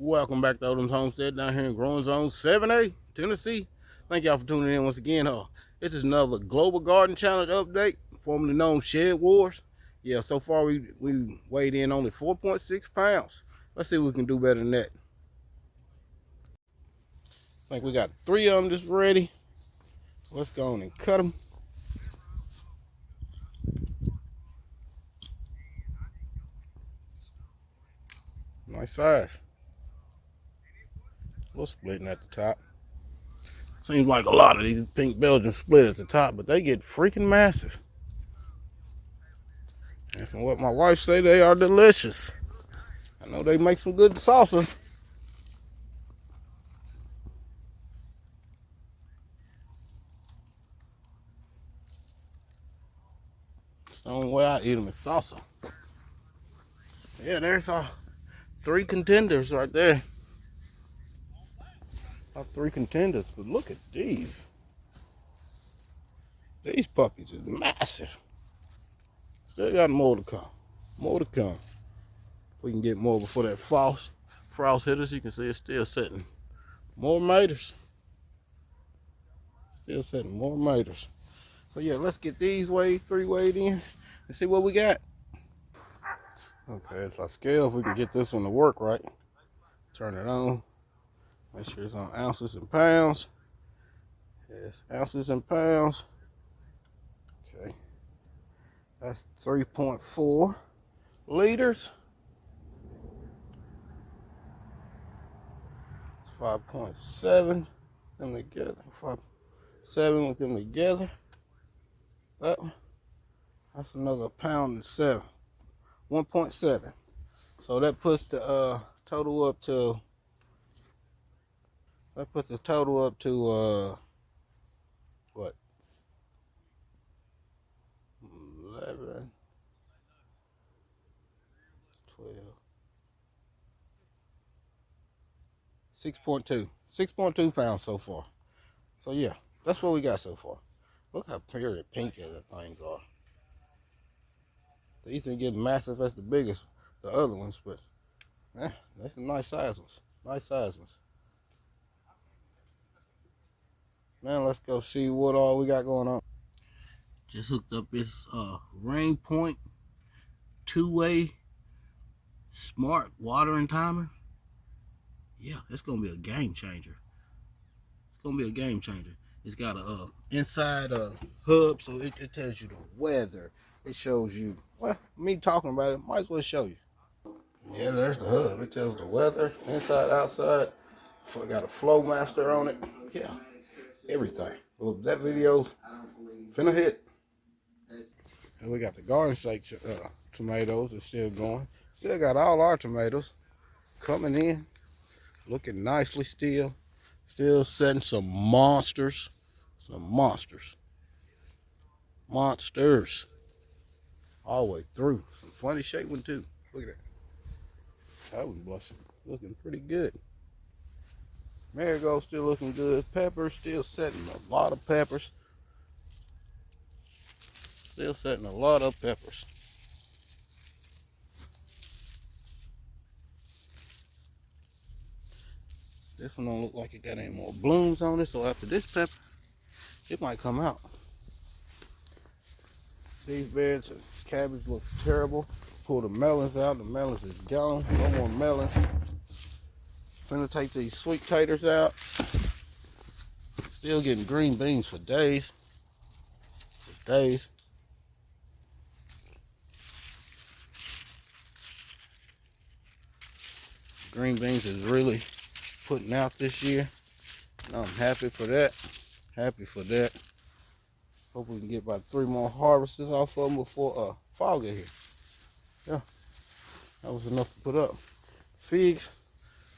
Welcome back to Odom's Homestead down here in Growing Zone 7A, Tennessee. Thank y'all for tuning in once again. This is another Global Garden Challenge update, formerly known Shed Wars. Yeah, so far we weighed in only 4.6 pounds. Let's see if we can do better than that. I think we got 3 of them just ready. Let's go on and cut them. Nice size. A little splitting at the top. Seems like a lot of these pink Belgians split at the top, but they get freaking massive. And from what my wife say, they are delicious. I know they make some good salsa. It's the only way I eat them is salsa. Yeah, there's our 3 contenders right there. Our 3 contenders, but look at these. These puppies is massive. Still got more to come. More to come. We can get more before that frost hit us. You can see it's still setting more maters. Still setting more maters. So yeah, let's get these 3 weighed in and see what we got. Okay, it's our scale. If we can get this one to work right. Turn it on. Make sure it's on ounces and pounds. Yes, ounces and pounds. Okay. That's 3.4 liters. 5.7 them together. 5.7 with them together. That one. That's another pound and 7. 1.7. So that puts the total up to. That puts the total up to what? 11, 12, 6.2. 6.2 pounds so far. So yeah, that's what we got so far. Look how pretty pink the things are. These didn't get massive as the biggest, the other ones, but that's some nice size ones. Nice size ones. Man, let's go see what all we got going on. Just hooked up this Rain Point 2-way smart watering timer. Yeah, it's gonna be a game changer. It's gonna be a game changer. It's got a inside hub, so it tells you the weather. It shows you, well, me talking about it, might as well show you. Yeah, there's the hub. It tells the weather, inside, outside. Got a flow master on it. Yeah, everything. Well, that video's finna hit. And we got the garden shake tomatoes. It's still going. Still got all our tomatoes coming in, looking nicely still. Still setting some monsters. Some monsters. Monsters. All the way through. Some funny shaped one too. Look at that. That was blushing. Looking pretty good. Marigold still looking good. Peppers still setting a lot of peppers. Still setting a lot of peppers. This one don't look like it got any more blooms on it, so after this pepper, it might come out. These beds, this cabbage looks terrible. Pull the melons out, the melons is gone. No more melons. Finna take these sweet taters out. Still getting green beans for days. For days. Green beans is really putting out this year. And I'm happy for that. Happy for that. Hope we can get about 3 more harvests off of them before fall get here. Yeah, that was enough to put up. Figs,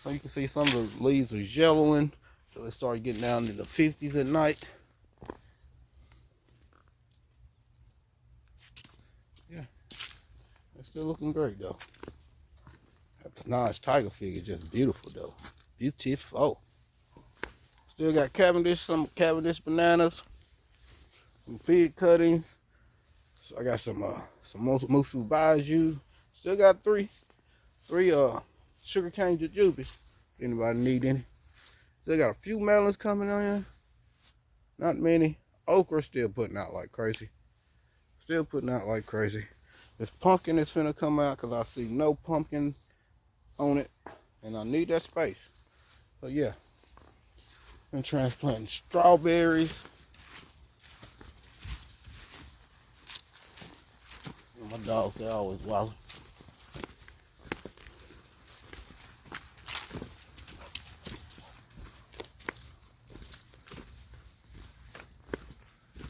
so you can see some of the leaves are yellowing, so they start getting down to the 50s at night. Yeah, they're still looking great though. That nice tiger fig is just beautiful though. Beautiful. Still got Cavendish, some Cavendish bananas, some fig cuttings. So I got some Musu Baijiu. Still got three sugarcane jujubes. If anybody need any. Still got a few melons coming on. Not many. Okra still putting out like crazy. Still putting out like crazy. This pumpkin is finna come out because I see no pumpkin on it. And I need that space. So yeah. I'm transplanting strawberries. My dogs, they're always wild.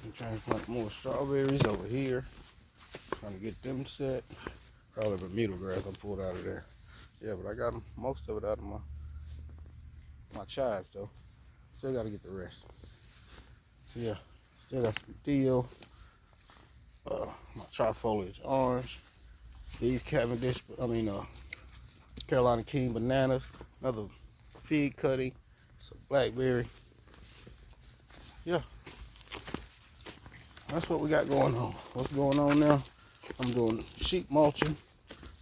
I'm trying to plant more strawberries over here. Trying to get them set. Probably Bermuda grass I pulled out of there. Yeah, but I got most of it out of my chives though. Still got to get the rest. So yeah, still got some deal. My trifoliage orange. These Cavendish, Carolina King bananas. Another fig cutting. Some blackberry. Yeah. That's what we got going on. What's going on now? I'm doing sheep mulching.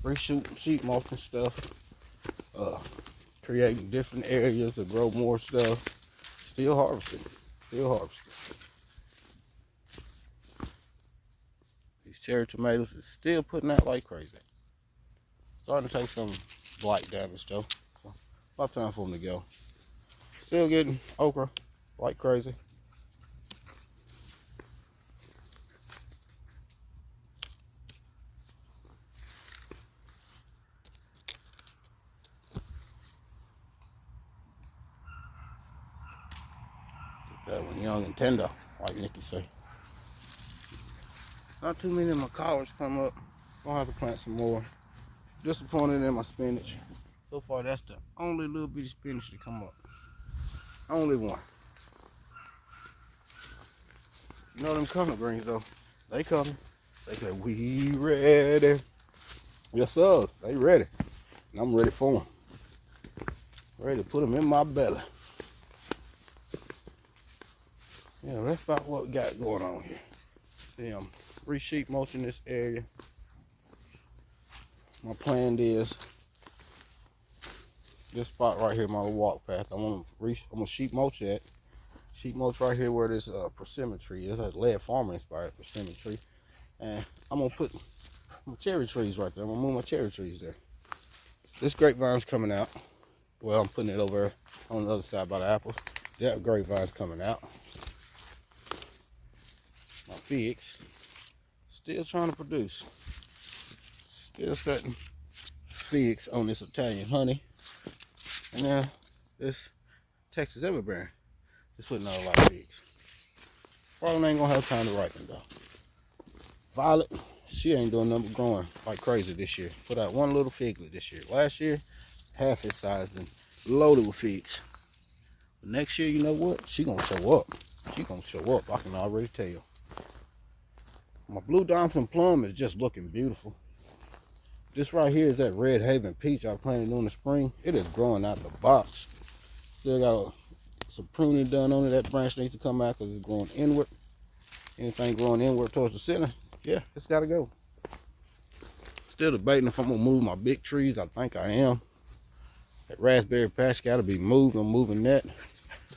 Reshooting sheep mulching stuff. Creating different areas to grow more stuff. Still harvesting. These cherry tomatoes is still putting out like crazy. Starting to take some blight damage though. So, about time for them to go. Still getting okra like crazy. That one young and tender, like Nikki say. Not too many of my collards come up. Gonna have to plant some more. Disappointed in my spinach. So far, that's the only little bitty spinach to come up. Only one. You know them collard greens though. They coming. They say we ready. Yes sir. They ready. And I'm ready for them. Ready to put them in my belly. Yeah, that's about what we got going on here. See, I'm re-sheep mulching this area. My plan is this spot right here, my walk path. I'm gonna sheep mulch that. Sheep mulch right here where this persimmon tree is. That's a lead farmer inspired persimmon tree. And I'm gonna put my cherry trees right there. I'm gonna move my cherry trees there. This grapevine's coming out. Well, I'm putting it over on the other side by the apples. That grapevine's coming out. My figs still trying to produce. Still setting figs on this Italian honey. And now this Texas everbearing is putting out a lot of figs. Probably ain't gonna have time to ripen though. Violet, she ain't doing nothing but growing like crazy this year. Put out one little figlet this year. Last year, half its size and loaded with figs. But next year, you know what? She gonna show up. She gonna show up. I can already tell. My Blue Thompson plum is just looking beautiful. This right here is that Red Haven peach I planted during the spring. It is growing out the box. Still got some pruning done on it. That branch needs to come out because it's growing inward. Anything growing inward towards the center, yeah, it's got to go. Still debating if I'm going to move my big trees. I think I am. That raspberry patch got to be moved. I'm moving that.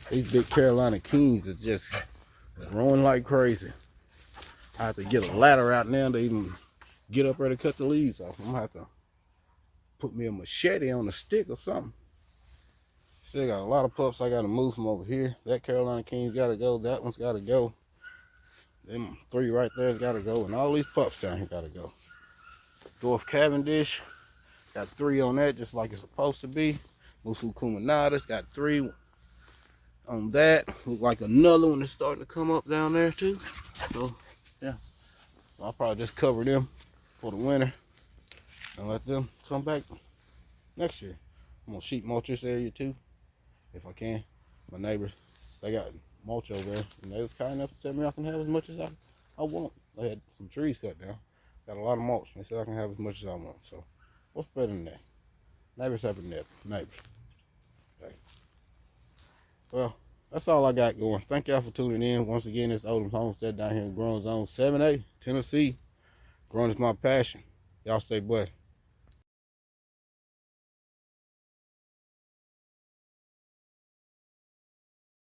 These big Carolina Kings is just growing like crazy. I have to get a ladder out now to even get up there to cut the leaves off. I'm going to have to put me a machete on a stick or something. Still got a lot of pups I got to move from over here. That Carolina King's got to go. That one's got to go. Them three right there's got to go. And all these pups down here got to go. Dwarf Cavendish. Got 3 on that just like it's supposed to be. Musu Cuminatus. Got 3 on that. Look like another one is starting to come up down there too. So, yeah. I'll probably just cover them for the winter and let them come back next year. I'm gonna sheep mulch this area too, if I can. My neighbors, they got mulch over there, and they was kind enough to tell me I can have as much as I want. They had some trees cut down, got a lot of mulch. They said I can have as much as I want. So, what's better than that? Neighbors helping neighbors. Okay. Well, that's all I got going. Thank y'all for tuning in. Once again, it's Odom's Homestead down here in Growing Zone 7A, Tennessee. Growing is my passion. Y'all stay blessed.